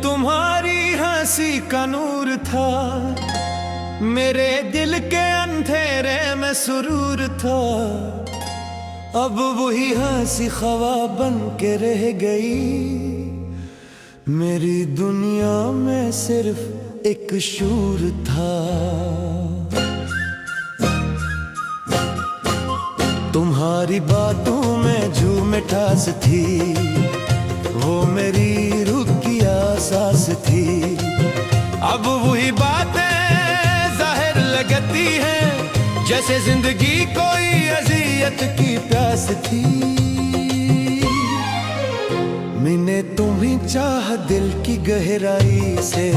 तुम्हारी हंसी का नूर था, मेरे दिल के अंधेरे में सुरूर था। अब वही हंसी ख्वाब बन के रह गई, मेरी दुनिया में सिर्फ एक शूर था। तुम्हारी बातों में झूम मिठास थी, वो मेरी रूह की आसास थी। अब वही बातें जाहिर लगती हैं, जैसे जिंदगी कोई अज़ियत की प्यास थी। मैंने तुम्हें चाह दिल की गहराई से,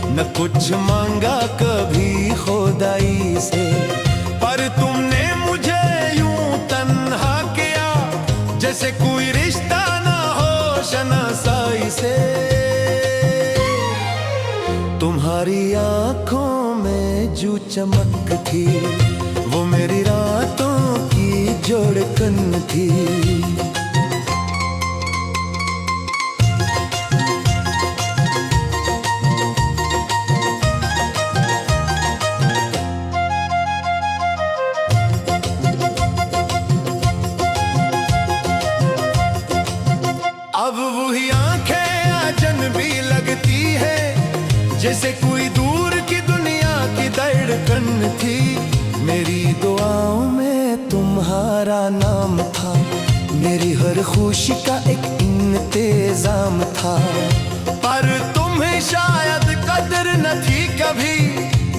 न कुछ मांगा कभी खुदाई से, पर तुमने मुझे यूं तन्हा किया, जैसे कोई रिश्ता ना हो शनासाई से। तुम्हारी आंखों में जो चमक थी, वो मेरी रातों की जोड़कन थी। अब वही आंखें अजनबी लगती है, जैसे कोई दूर की दुनिया की धड़कन थी। मेरी दुआओं में तुम्हारा नाम था, मेरी हर खुशी का एक इंतजाम था। पर तुम्हें शायद कदर न थी कभी,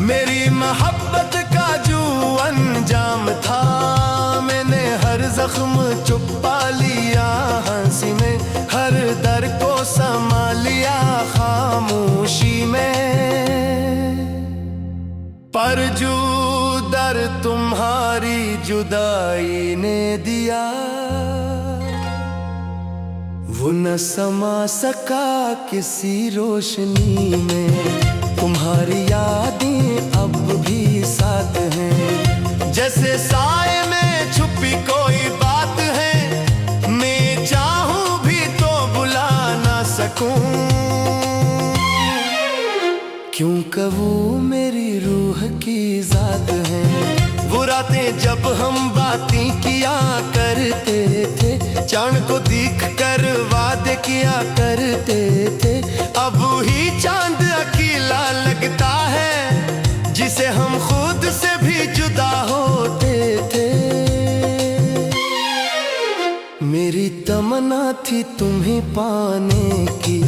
मेरी मोहब्बत का जो अंजाम था। मैंने हर जख्म छुपा लिया हंसी में, हर दर को समा लिया खामोशी में। पर जो दर तुम्हारी जुदाई ने दिया, वो न समा सका किसी रोशनी में। तुम्हारी यादें अब भी साथ हैं, जैसे साए में छुपी कोई बात है। मैं चाहूं भी तो बुला ना सकूं, क्योंकि वो मेरी रूह की जात है। वो रातें जब हम बातें किया करते थे, चांद को देख कर वादे किया करते थे। अब ही चांद अकेला लगता है, जिसे हम खुद से भी जुदा होते थे। मेरी तमन्ना थी तुम्हें पाने की,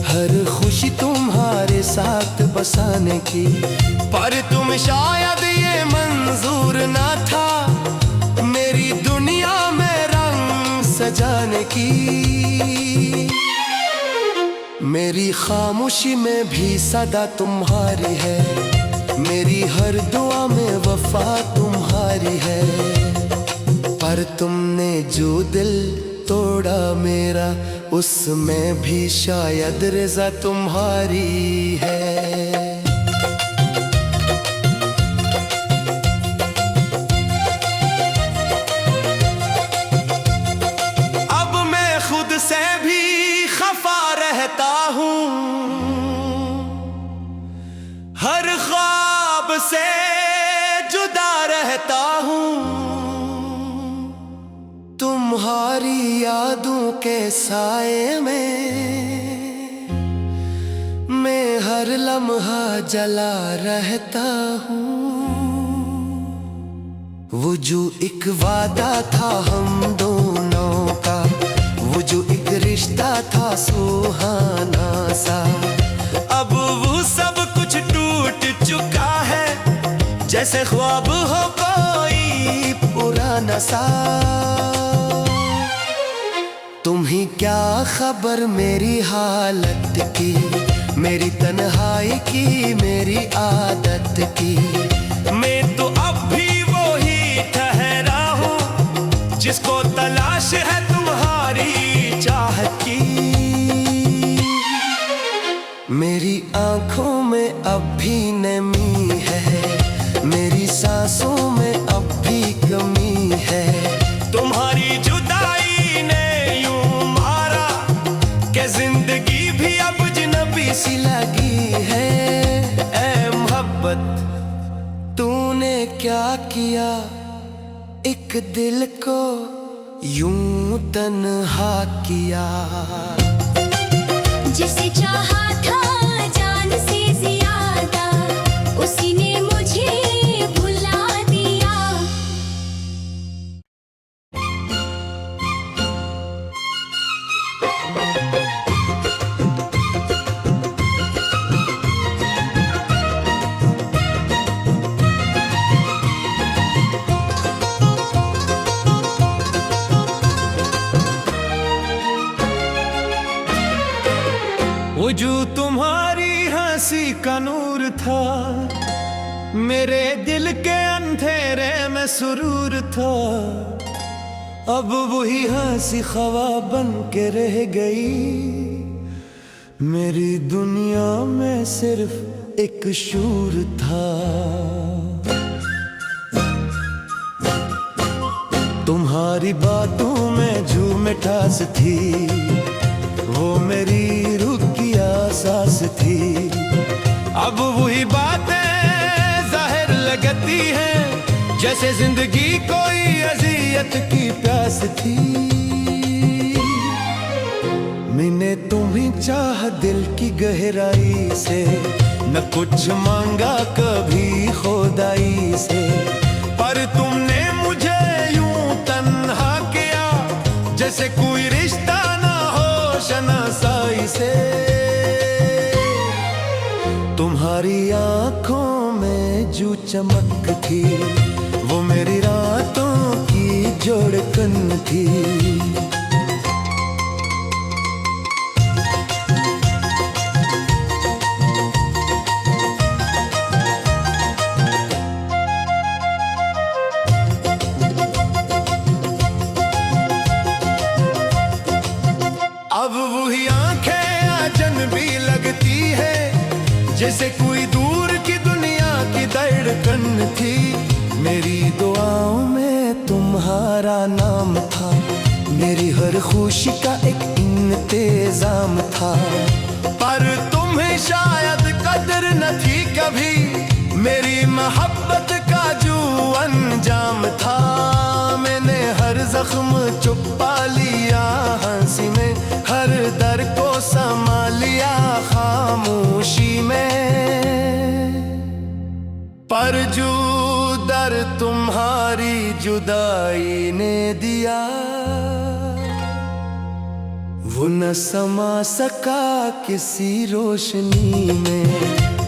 हर खुशी तुम्हारे साथ बसाने की। पर तुम शायद ये मंजूर ना था, मेरी दुनिया में रंग सजाने की। मेरी खामोशी में भी सदा तुम्हारी है, मेरी हर दुआ में वफा तुम्हारी है। पर तुमने जो दिल तोड़ा मेरा, उसमें भी शायद रज़ा तुम्हारी है। अब मैं खुद से भी खफा रहता हूँ, हर ख्वाब से जुदा रहता हूँ। तुम्हारी यादों के साए में मैं हर लम्हा जला रहता हूँ। वो जो एक वादा था हम दोनों का, वो जो एक रिश्ता था सुहाना सा, अब वो सब कुछ टूट चुका है, जैसे ख्वाब हो कोई पुराना सा। तुम्हें क्या खबर मेरी हालत की, मेरी तन्हाई की, मेरी आदत की। मैं तो अब भी वही ठहरा हूँ, जिसको तलाश है तुम्हारी चाहत की। मेरी आंखों में अब भी नमी है, मेरी सांसों में अब भी कमी है। तुम्हारी जुदाई ने यूं मारा कि जिंदगी भी अब जिन लगी है। ऐ मोहब्बत तूने क्या किया, एक दिल को यूं तन्हा किया। जिसे चाहा था जान से ज्यादा, उसी ने मुझे भुला दिया। वजूद तुम्हारी हंसी का नूर था, मेरे दिल के अंधेरे में सुरूर था। अब वही हंसी ख्वाब बन के रह गई, मेरी दुनिया में सिर्फ एक शूर था। तुम्हारी बातों में झूम मिठास थी, वो मेरी रूह की आसास थी। अब वही बातें जाहिर लगती हैं, जैसे जिंदगी कोई अज़ियत की प्यास थी। मैंने तुम्हें चाह दिल की गहराई से, न कुछ मांगा कभी खुदाई से, पर तुमने मुझे यूं तन्हा किया, जैसे कोई रिश्ता शनासाई से। तुम्हारी आंखों में जो चमक थी, वो मेरी रातों की धड़कन थी। अब वही आंखें अजनबी लगती है, जैसे कोई दूर की दुनिया की धड़कन थी। मेरी दुआओं में तुम्हारा नाम था, मेरी हर खुशी का एक इंतजाम था। पर तुम्हें शायद कदर न थी कभी, मेरी मोहब्बत का जो अंजाम था। मैंने हर जख्म छुपा लिया हंसी में, हर दर को समा लिया खामोशी में। पर जो दर तुम्हारी जुदाई ने दिया, वो न समा सका किसी रोशनी में।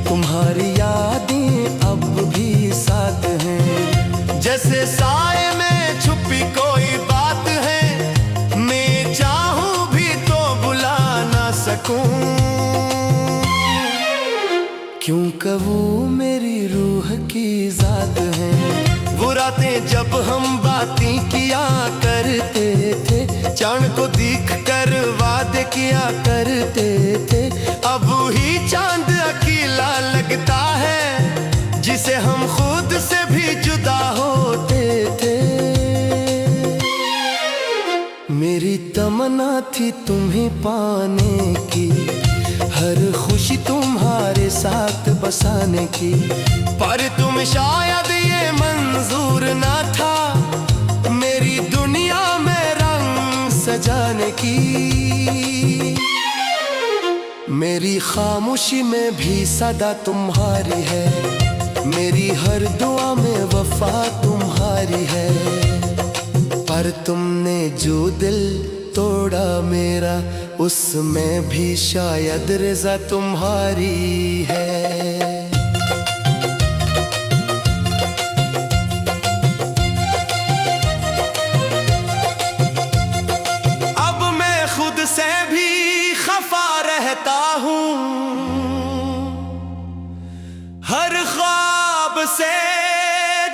तुम्हारी यादें अब भी साथ हैं, जैसे साए में छुपी कोई बात है। मैं चाहूं भी तो बुला ना सकूं, क्योंकि वो मेरी रूह की जात है। वो रातें जब हम बातें किया करते थे, चांद को देख कर वादे किया करते थे। अब ही चांद अकेला लगता है, जिसे हम खुद से भी जुदा होते थे। मेरी तमन्ना थी तुम्हें पाने की, हर खुशी तुम्हारे साथ बसाने की। पर तुम शायद ये मंजूर ना था, मेरी दुनिया में रंग सजाने की। मेरी खामोशी में भी सदा तुम्हारी है, मेरी हर दुआ में वफा तुम्हारी है। पर तुमने जो दिल तोड़ा मेरा, उसमें भी शायद रज़ा तुम्हारी है। अब मैं खुद से भी खफा रहता हूँ, हर ख्वाब से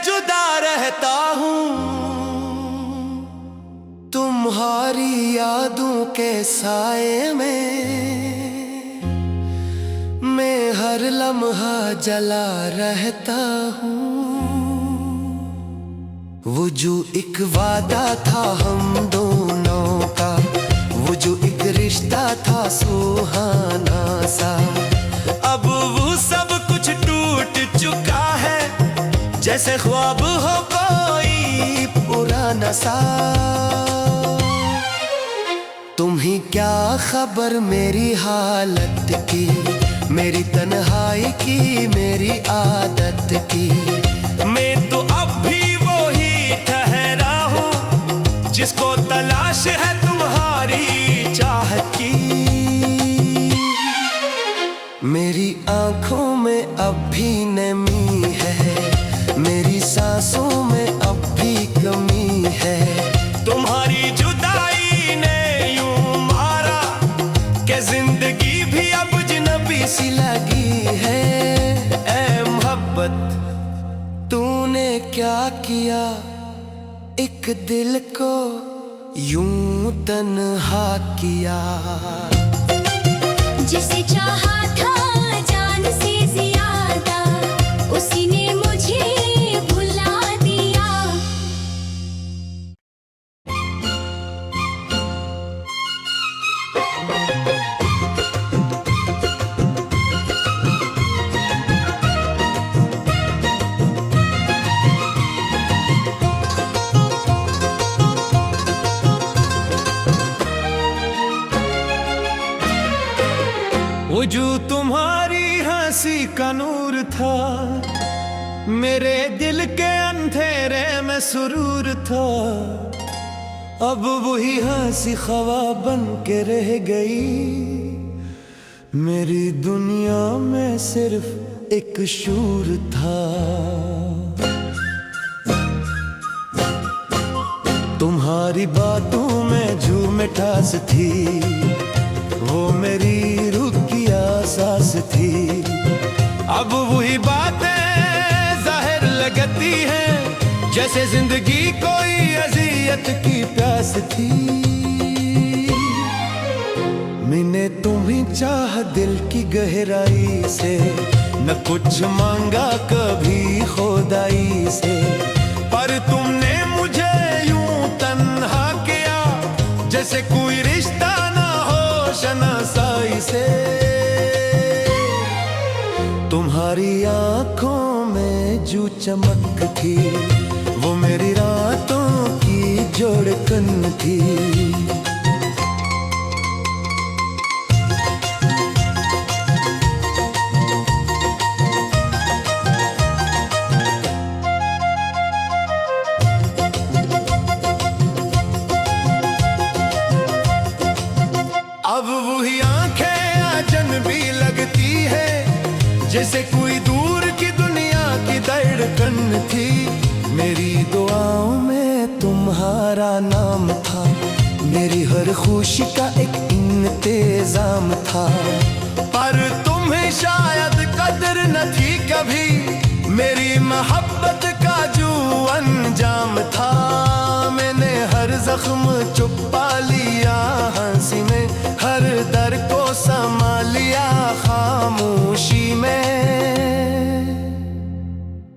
जुदा रहता हूँ। तुम्हारी यादों के साए में मैं हर लम्हा जला रहता हूँ। वो जो एक वादा था हम दोनों का, वो जो एक रिश्ता था सुहाना सा, जैसे ख्वाब हो कोई पुराना सा। तुम्हें क्या खबर मेरी हालत की, मेरी तन्हाई की, मेरी आदत की। मैं तो अब भी वही ठहरा हूँ जिसको तलाश है तुम्हारी चाहत की। मेरी आंखों में अब भी नमी है, मेरी सांसों में अब भी कमी है। तुम्हारी जुदाई ने यूं मारा कि जिंदगी भी अब अजनबी सी लगी है। ऐ मोहब्बत तूने क्या किया, एक दिल को यूं तन्हा किया। जिसे चाहा था जान से ज्यादा, उसी ने मुझे भुला दिया। वजूद तुम्हारी हंसी का नूर था, मेरे दिल के अंधेरे में सुरूर था। अब वही हंसी ख्वाब बन के रह गई, मेरी दुनिया में सिर्फ एक शूर था। तुम्हारी बातों में झूम मिठास थी, वो मेरी रूह की आसास थी। अब वही बातें जाहिर लगती हैं, जैसे जिंदगी कोई अजियत की प्यास थी। मैंने तुम्हें चाह दिल की गहराई से, न कुछ मांगा कभी खुदाई से। पर तुमने मुझे यूं तन्हा किया, जैसे कोई रिश्ता शनासाई से। तुम्हारी आंखों में जो चमक थी, वो मेरी रातों की जोड़कन थी। अब वही आंखें अजनबी लगती है, जैसे कोई दूर की दुनिया की धड़कन थी। मेरी दुआओं में तुम्हारा नाम था, मेरी हर खुशी का एक इंतजाम था। पर तुम्हें शायद कदर न थी कभी, मेरी मोहब्बत का जो अंजाम था। मैंने हर जख्म छुपा लिया हंसी में, हर दर को समा लिया खामोशी में।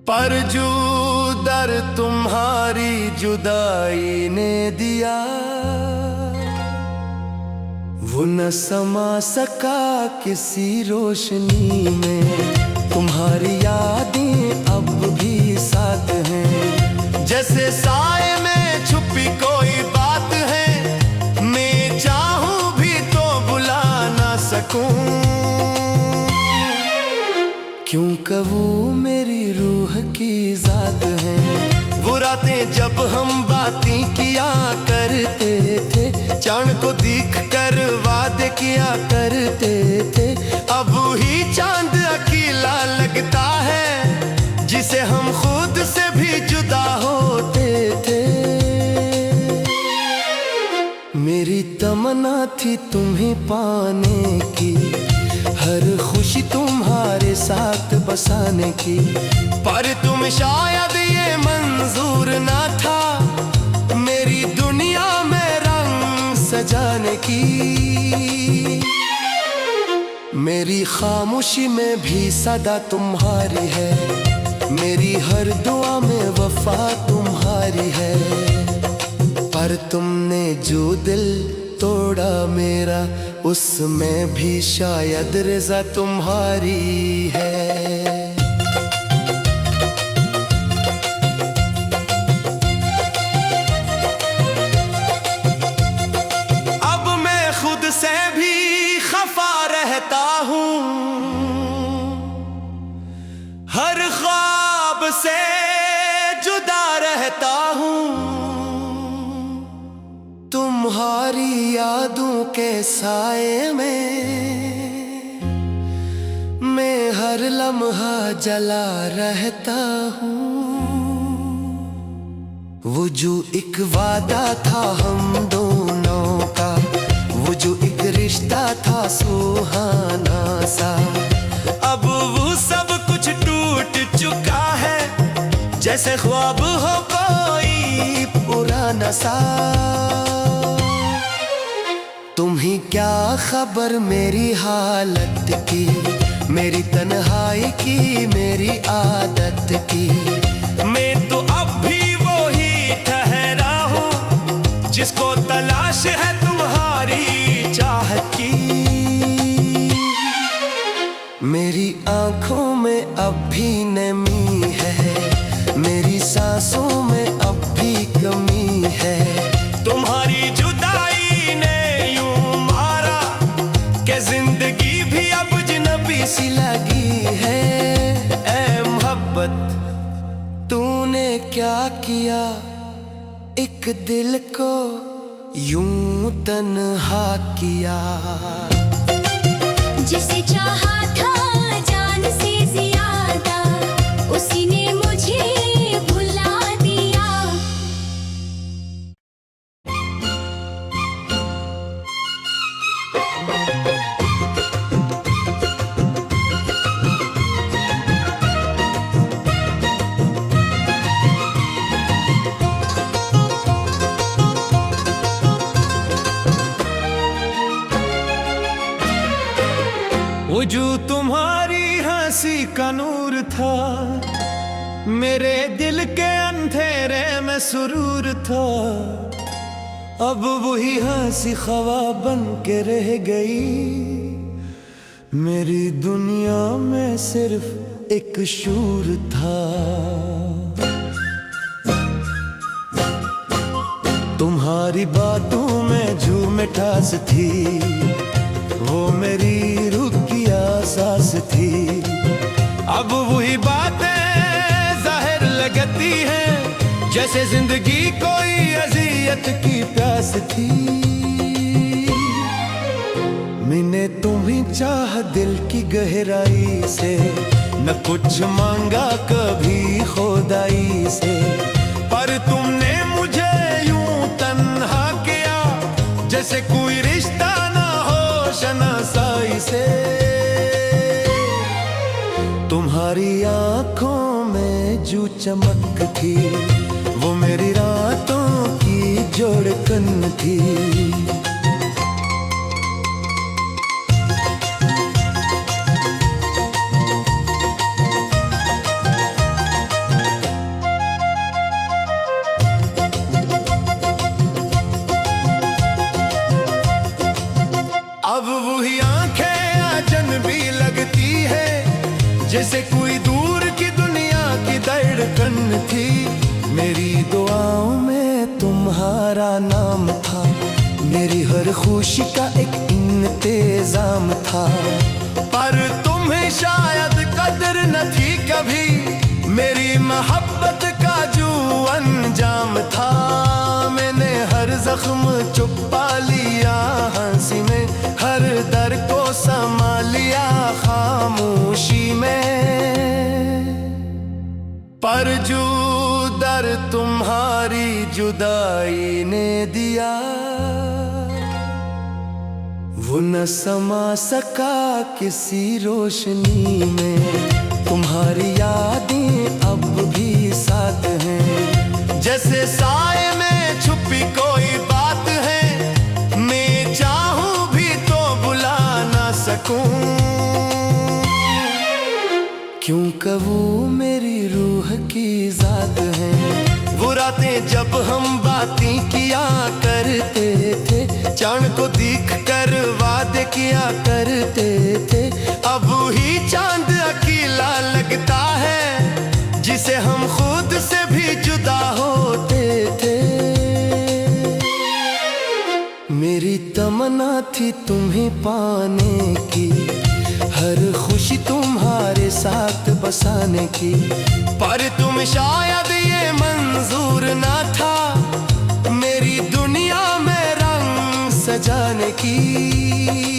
पर जो दर तुम्हारी जुदाई ने दिया, वो न समा सका किसी रोशनी में। तुम्हारी यादें अब भी साथ हैं, जैसे साए में छुपी कोई बात है। मैं चाहूं भी तो बुला ना सकूं, क्योंकि वो मेरी रूह की जात है। वो रातें जब हम बातें किया करते थे, चांद को देख कर वादे किया करते थे। अब ही चांद अकेला लगता है, जिसे हम खुद से भी जुदा होते थे। मेरी तमन्ना थी तुम्हें पाने की, हर खुशी तुम्हारे साथ बसाने की। पर तुम शायद ये मंजूर ना था, मेरी दुनिया में रंग सजाने की। मेरी खामोशी में भी सदा तुम्हारी है, मेरी हर दुआ में वफा तुम्हारी है। पर तुमने जो दिल तोड़ा मेरा, उसमें भी शायद रज़ा तुम्हारी है। तुम्हारी यादों के साए में मैं हर लम्हा जला रहता हूँ। वो जो एक वादा था हम दोनों का, वो जो एक रिश्ता था सुहाना सा, अब वो सब कुछ टूट चुका है, जैसे ख्वाब हो कोई पुराना सा। तुम्हें क्या खबर मेरी हालत की, मेरी तन्हाई की, मेरी आदत की। मैं तो अब भी वही ठहरा हूँ जिसको तलाश है तुम्हारी चाहत की। मेरी आंखों में अब भी नमी है, मेरी सांसों में अब भी कमी है। तुम्हारी जुदाई ने यूं मारा कि जिंदगी भी अब अजनबी सी लगी है। ऐ मोहब्बत तूने क्या किया, एक दिल को यूं तन्हा किया। जिसे चाहा था जान से ज्यादा, उसी ने मुझे भुला दिया। वो जो तुम्हारी हंसी का नूर था, मेरे दिल के अंधेरे में सुरूर था, अब वही हंसी ख्वाब बन के रह गई। मेरी दुनिया में सिर्फ एक शूर था। तुम्हारी बातों में झूम मिठास थी, वो मेरी रूह की आसास थी। अब वही बातें जाहिर लगती हैं, जैसे जिंदगी कोई अज़ियत की प्यास थी। मैंने तुम्हें चाहा दिल की गहराई से, न कुछ मांगा कभी खुदाई से, पर तुमने मुझे यूं तन्हा किया, जैसे कोई रिश्ता ना हो शनासाई से। तुम्हारी आंखों में जो चमक थी, वो मेरी रातों की जोड़कन थी। अब वही आंखें अजनबी लगती है, जैसे कोई दूर की दुनिया की धड़कन थी। मेरी दुआओं में तुम्हारा नाम था, मेरी हर खुशी का एक इंतजाम था, पर तुम्हें शायद कदर न थी कभी मेरी मोहब्बत का जो अंजाम था। मैंने हर जख्म छुपा लिया हंसी में, हर दर को समा लिया खामोशी में, पर जो दर तुम्हारी जुदाई ने दिया, वो न समा सका किसी रोशनी में। तुम्हारी यादें अब भी साथ हैं, जैसे साए में छुपी कोई बात है, मैं चाहूं भी तो बुला ना सकूं। क्यों कबू मेरी रूह की जात है, वो रातें जब हम बातें किया करते थे, चांद को देख कर वादे किया करते थे। अब ही चांद अकेला लगता है, जिसे हम खुद से भी जुदा होते थे। मेरी तमन्ना थी तुम्हें पाने की, हर खुशी तुम्हारे साथ बसाने की, पर तुम शायद ये मंजूर ना था। मेरी दुनिया में रंग की